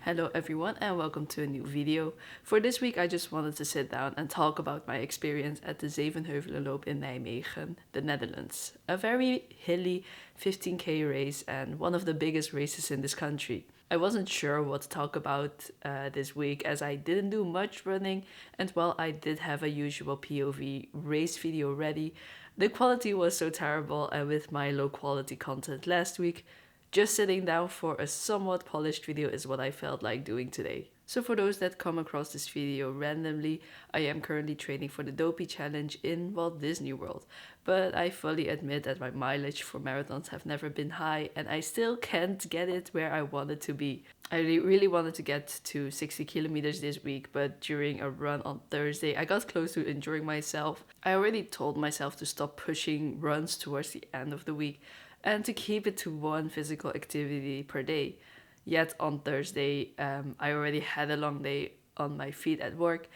Hello everyone and welcome to a new video. For this week I just wanted to sit down and talk about my experience at the Zevenheuvelenloop in Nijmegen, the Netherlands. A very hilly 15k race and one of the biggest races in this country. I wasn't sure what to talk about this week as I didn't do much running, and while I did have a usual POV race video ready, the quality was so terrible, and with my low quality content last week, just sitting down for a somewhat polished video is what I felt like doing today. So for those that come across this video randomly, I am currently training for the Dopey challenge in Walt Disney World. But I fully admit that my mileage for marathons have never been high and I still can't get it where I want it to be. I really wanted to get to 60 kilometers this week, but during a run on Thursday, I got close to injuring myself. I already told myself to stop pushing runs towards the end of the week and to keep it to one physical activity per day. Yet on Thursday, I already had a long day on my feet at work,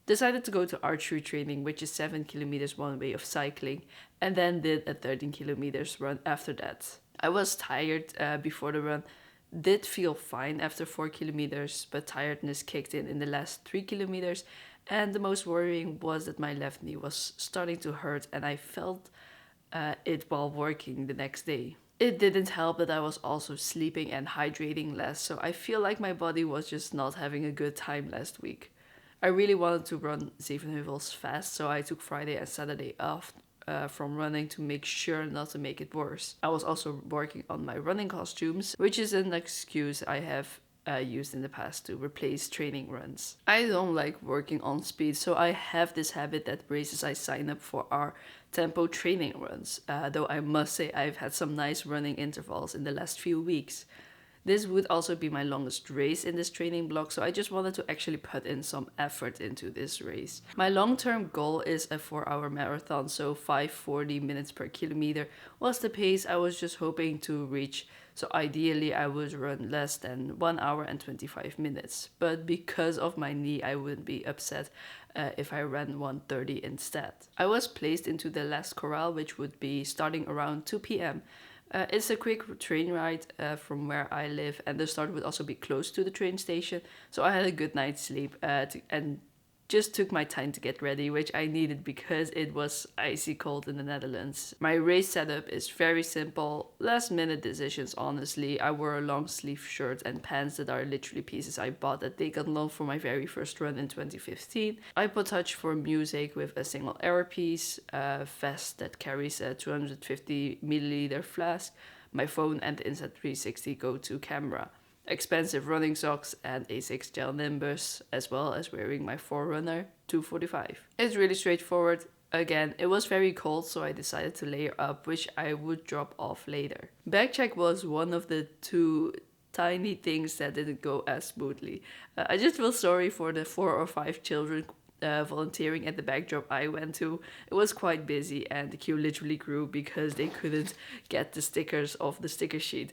decided to go to archery training, which is 7 kilometers one way of cycling, and then did a 13 kilometers run after that. I was tired before the run, did feel fine after 4 kilometers, but tiredness kicked in the last 3 kilometers, and the most worrying was that my left knee was starting to hurt and I felt it while working the next day. It didn't help that I was also sleeping and hydrating less, so I feel like my body was just not having a good time last week. I really wanted to run Zevenheuvels fast, so I took Friday and Saturday off from running to make sure not to make it worse. I was also working on my running costumes, which is an excuse I have used in the past to replace training runs. I don't like working on speed, so I have this habit that races I sign up for are tempo training runs, though I must say I've had some nice running intervals in the last few weeks. This would also be my longest race in this training block, so I just wanted to actually put in some effort into this race. My long-term goal is a 4-hour marathon, so 5:40 minutes per kilometer was the pace I was just hoping to reach. So ideally I would run less than 1 hour and 25 minutes, but because of my knee I wouldn't be upset if I ran 1:30 instead. I was placed into the last corral, which would be starting around 2 p.m. It's a quick train ride from where I live, and the start would also be close to the train station, so I had a good night's sleep and just took my time to get ready, which I needed because it was icy cold in the Netherlands. My race setup is very simple, last minute decisions honestly. I wore a long sleeve shirt and pants that are literally pieces I bought at Decathlon for my very first run in 2015. iPod Touch for music with a single earpiece, a vest that carries a 250 milliliter flask, my phone and the Insta360 go-to camera. Expensive running socks and A6 gel Nimbus, as well as wearing my Forerunner 245. It's really straightforward. Again, it was very cold, so I decided to layer up, which I would drop off later. Bag check was one of the two tiny things that didn't go as smoothly. I just feel sorry for the 4 or 5 children volunteering at the bag drop I went to. It was quite busy and the queue literally grew because they couldn't get the stickers off the sticker sheet.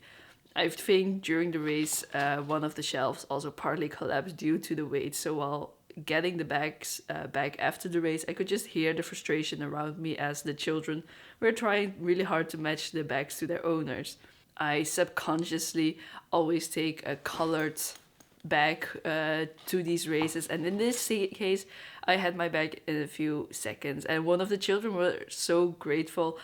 I think during the race, one of the shelves also partly collapsed due to the weight, so while getting the bags back after the race, I could just hear the frustration around me as the children were trying really hard to match the bags to their owners. I subconsciously always take a colored bag to these races, and in this case I had my bag in a few seconds, and one of the children were so grateful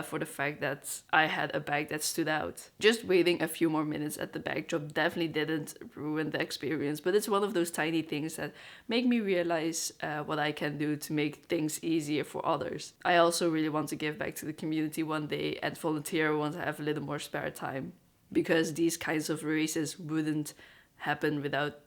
for the fact that I had a bag that stood out. Just waiting a few more minutes at the bag drop definitely didn't ruin the experience, but it's one of those tiny things that make me realize what I can do to make things easier for others. I also really want to give back to the community one day and volunteer once I have a little more spare time, because these kinds of races wouldn't happen without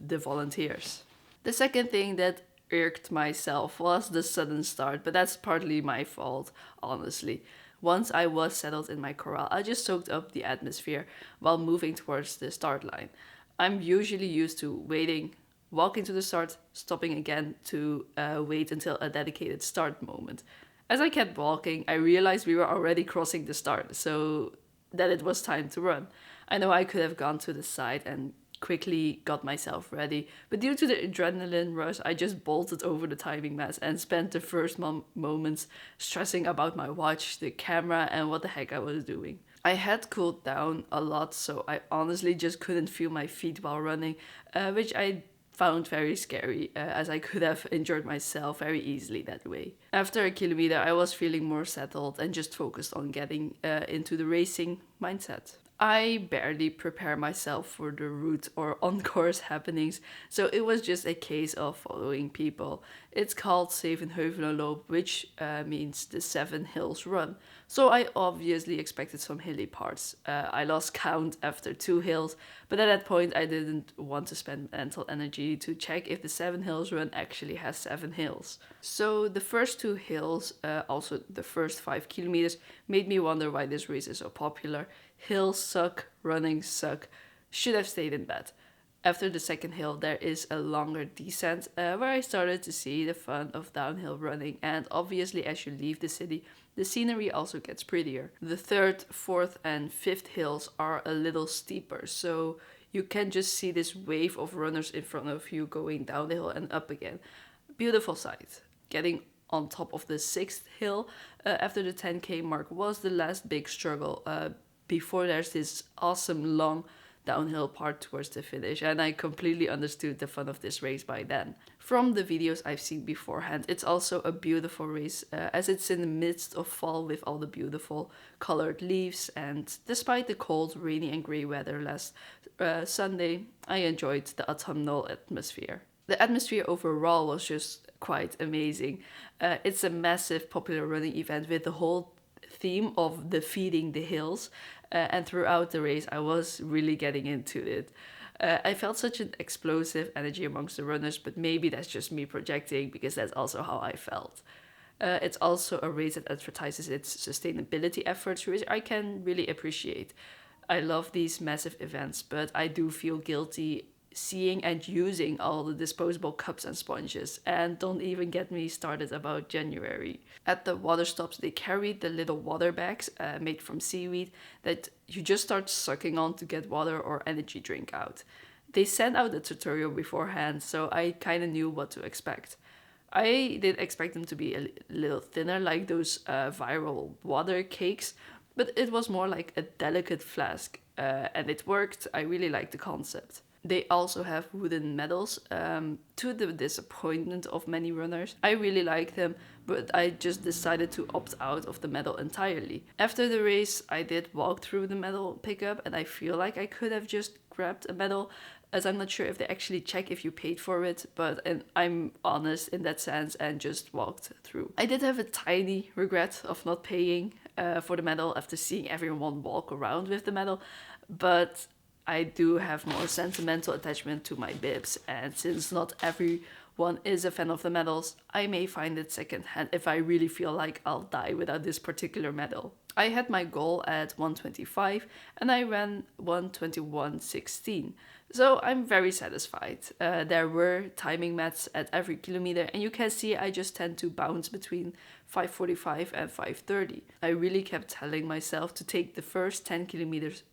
the volunteers. The second thing that irked myself was the sudden start, but that's partly my fault, honestly. Once I was settled in my corral, I just soaked up the atmosphere while moving towards the start line. I'm usually used to waiting, walking to the start, stopping again to wait until a dedicated start moment. As I kept walking, I realized we were already crossing the start, so that it was time to run. I know I could have gone to the side and quickly got myself ready, but due to the adrenaline rush, I just bolted over the timing mats and spent the first moments stressing about my watch, the camera, and what the heck I was doing. I had cooled down a lot, so I honestly just couldn't feel my feet while running, which I found very scary, as I could have injured myself very easily that way. After a kilometer, I was feeling more settled and just focused on getting into the racing mindset. I barely prepare myself for the route or on course happenings, so it was just a case of following people. It's called Zevenheuvelenloop, which means the seven hills run. So I obviously expected some hilly parts. I lost count after 2 hills, but at that point I didn't want to spend mental energy to check if the seven hills run actually has 7 hills. So the first 2 hills, also the first 5 kilometers, made me wonder why this race is so popular. Hills suck, running suck, should have stayed in bed. After the second hill, there is a longer descent where I started to see the fun of downhill running, and obviously, as you leave the city, the scenery also gets prettier. The third, fourth, and fifth hills are a little steeper, so you can just see this wave of runners in front of you going down the hill and up again. Beautiful sight. Getting on top of the sixth hill after the 10k mark was the last big struggle before there's this awesome long downhill part towards the finish, and I completely understood the fun of this race by then. From the videos I've seen beforehand, it's also a beautiful race as it's in the midst of fall with all the beautiful colored leaves, and despite the cold, rainy and grey weather last Sunday, I enjoyed the autumnal atmosphere. The atmosphere overall was just quite amazing. It's a massive popular running event with the whole theme of defeating the hills, and throughout the race I was really getting into it. I felt such an explosive energy amongst the runners, but maybe that's just me projecting because that's also how I felt. It's also a race that advertises its sustainability efforts, which I can really appreciate. I love these massive events, but I do feel guilty seeing and using all the disposable cups and sponges, and don't even get me started about January. At the water stops, they carried the little water bags made from seaweed that you just start sucking on to get water or energy drink out. They sent out a tutorial beforehand, so I kind of knew what to expect. I did expect them to be a little thinner, like those viral water cakes, but it was more like a delicate flask, and it worked. I really liked the concept. They also have wooden medals, to the disappointment of many runners. I really like them, but I just decided to opt out of the medal entirely. After the race, I did walk through the medal pickup, and I feel like I could have just grabbed a medal, as I'm not sure if they actually check if you paid for it, but I'm honest in that sense and just walked through. I did have a tiny regret of not paying for the medal after seeing everyone walk around with the medal, but I do have more sentimental attachment to my bibs, and since not everyone is a fan of the medals, I may find it secondhand if I really feel like I'll die without this particular medal. I had my goal at 1:25 and I ran 1:21:16, so I'm very satisfied. There were timing mats at every kilometer, and you can see I just tend to bounce between 5:45 and 5:30. I really kept telling myself to take the first 10 kilometers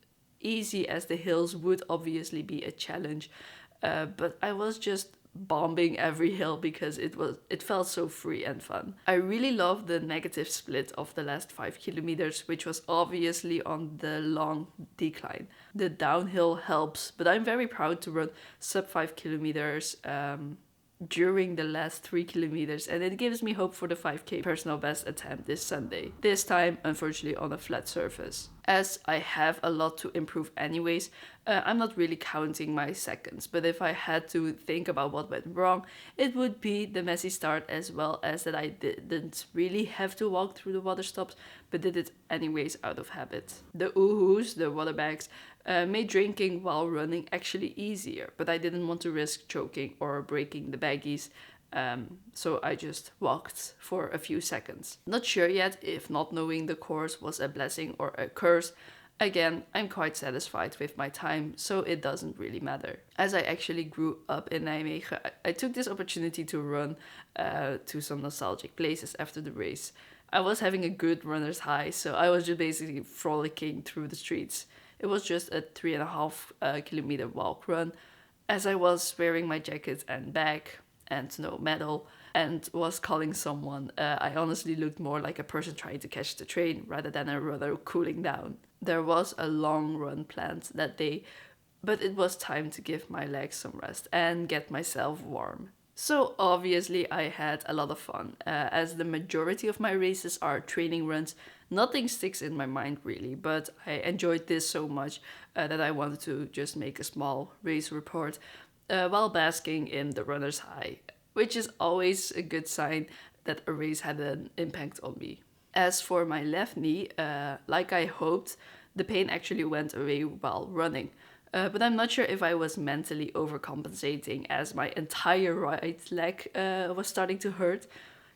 easy, as the hills would obviously be a challenge, but I was just bombing every hill because it felt so free and fun. I really loved the negative split of the last 5 kilometers, which was obviously on the long decline. The downhill helps, but I'm very proud to run sub 5 kilometers during the last 3 kilometers, and it gives me hope for the 5k personal best attempt this Sunday. This time, unfortunately, on a flat surface. As I have a lot to improve anyways, I'm not really counting my seconds, but if I had to think about what went wrong, it would be the messy start, as well as that I didn't really have to walk through the water stops, but did it anyways out of habit. The oohoos, the water bags, made drinking while running actually easier, but I didn't want to risk choking or breaking the baggies, so I just walked for a few seconds. Not sure yet if not knowing the course was a blessing or a curse. Again, I'm quite satisfied with my time, so it doesn't really matter. As I actually grew up in Nijmegen, I took this opportunity to run to some nostalgic places after the race. I was having a good runner's high, so I was just basically frolicking through the streets. It was just a 3.5 kilometer walk run. As I was wearing my jacket and bag and no medal, and was calling someone, I honestly looked more like a person trying to catch the train rather than a runner cooling down. There was a long run planned that day, but it was time to give my legs some rest and get myself warm. So obviously I had a lot of fun. As the majority of my races are training runs, nothing sticks in my mind really, but I enjoyed this so much that I wanted to just make a small race report while basking in the runner's high, which is always a good sign that a race had an impact on me. As for my left knee, like I hoped, the pain actually went away while running. But I'm not sure if I was mentally overcompensating as my entire right leg was starting to hurt.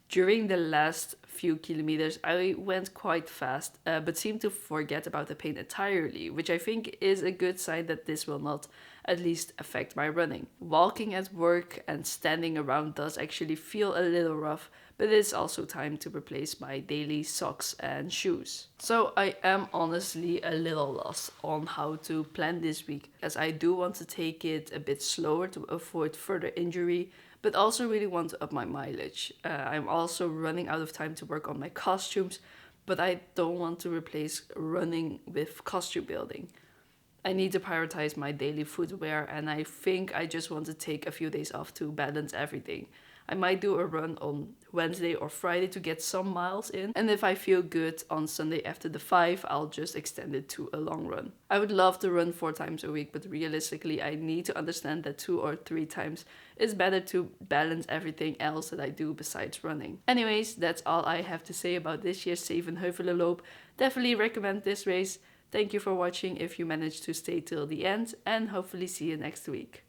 During the last few kilometers, I went quite fast, but seemed to forget about the pain entirely, which I think is a good sign that this will not at least affect my running. Walking at work and standing around does actually feel a little rough, but it's also time to replace my daily socks and shoes. So I am honestly a little lost on how to plan this week, as I do want to take it a bit slower to avoid further injury, but also really want to up my mileage. I'm also running out of time to work on my costumes, but I don't want to replace running with costume building. I need to prioritize my daily footwear, and I think I just want to take a few days off to balance everything. I might do a run on Wednesday or Friday to get some miles in, and if I feel good on Sunday after the 5, I'll just extend it to a long run. I would love to run 4 times a week, but realistically I need to understand that 2 or 3 times is better to balance everything else that I do besides running. Anyways, that's all I have to say about this year's Zevenheuvelenloop. Definitely recommend this race. Thank you for watching if you managed to stay till the end, and hopefully see you next week.